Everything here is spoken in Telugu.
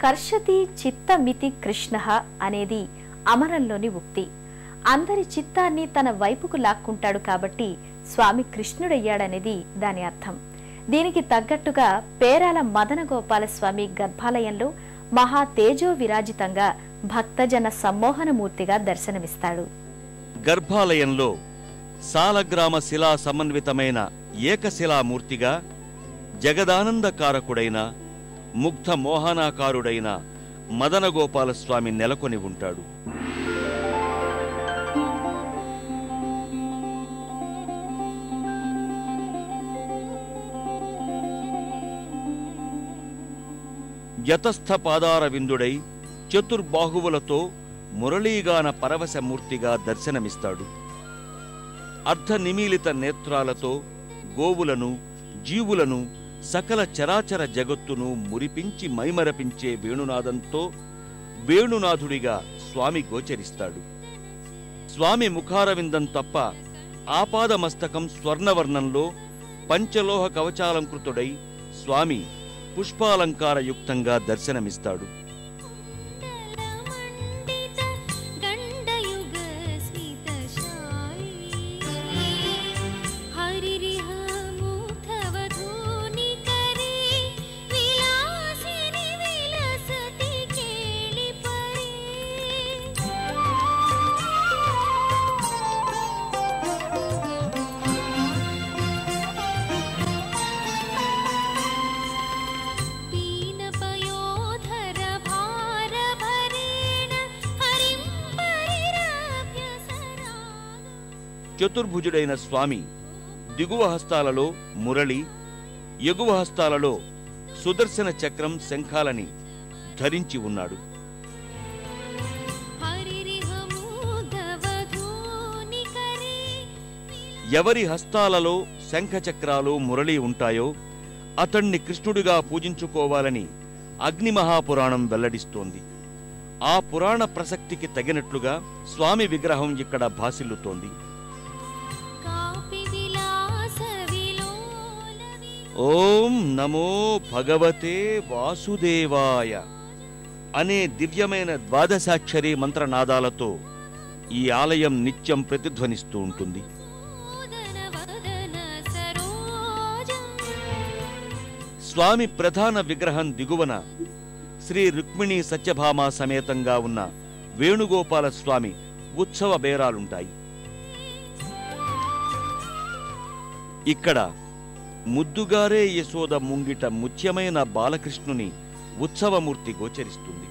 కర్షతి చిత్తమితి కృష్ణ అనేది అమరంలోని ఉక్తి. అందరి చిత్తాన్ని తన వైపుకు లాక్కుంటాడు కాబట్టి స్వామి కృష్ణుడయ్యాడనేది దాని అర్థం. దీనికి తగ్గట్టుగా పేరాల మదన గోపాల స్వామి గర్భాలయంలో మహా తేజో విరాజితంగా భక్తజన సమ్మోహనమూర్తిగా దర్శనమిస్తాడు. గర్భాలయంలో సాలగ్రామ శిలా సమన్వితమైన ఏకశిలామూర్తిగా జగదానందకారకుడైన ముగ్ధ మోహనాకారుడైన మదనగోపాలస్వామి నెలకొని ఉంటాడు. యతస్థ పాదార విందుడై చతుర్బాహువులతో మురళీగాన పరవశమూర్తిగా దర్శనమిస్తాడు. అర్ధనిమీలిత నేత్రాలతో గోవులను, జీవులను, సకల చరాచర జగత్తును మురిపించి మైమరపించే వేణునాదంతో వేణునాథుడిగా స్వామి గోచరిస్తాడు. స్వామి ముఖారవిందం తప్ప ఆపాదమస్తకం స్వర్ణవర్ణంలో పంచలోహ కవచాలంకృతుడై స్వామి పుష్పాలంకారయుక్తంగా దర్శనమిస్తాడు. చతుర్భుజుడైన స్వామి దిగువ హస్తాలలో మురళి, ఎగువ హస్తాలలో సుదర్శన చక్రం, శంఖాలని ధరించి ఉన్నాడు. ఎవరి హస్తాలలో శంఖచక్రాలు, మురళి ఉంటాయో అతణ్ణి కృష్ణుడిగా పూజించుకోవాలని అగ్నిమహాపురాణం వెల్లడిస్తోంది. ఆ పురాణ ప్రసక్తికి తగినట్లుగా స్వామి విగ్రహం ఇక్కడ భాసిల్లుతోంది. ఓం నమో భగవతే వాసుదేవాయ అనే దివ్యమైన ద్వాదశాక్షరి మంత్రనాదాలతో ఈ ఆలయం నిత్యం ప్రతిధ్వనిస్తూ ఉంటుంది. స్వామి ప్రధాన విగ్రహం దిగువన శ్రీ రుక్మిణీ సత్యభామ సమేతంగా ఉన్న వేణుగోపాల స్వామి ఉత్సవ బేరాలుంటాయి. ఇక్కడ ముద్దుగారే యశోద ముంగిట ముత్యమైన బాలకృష్ణుని ఉత్సవమూర్తి గోచరిస్తుంది.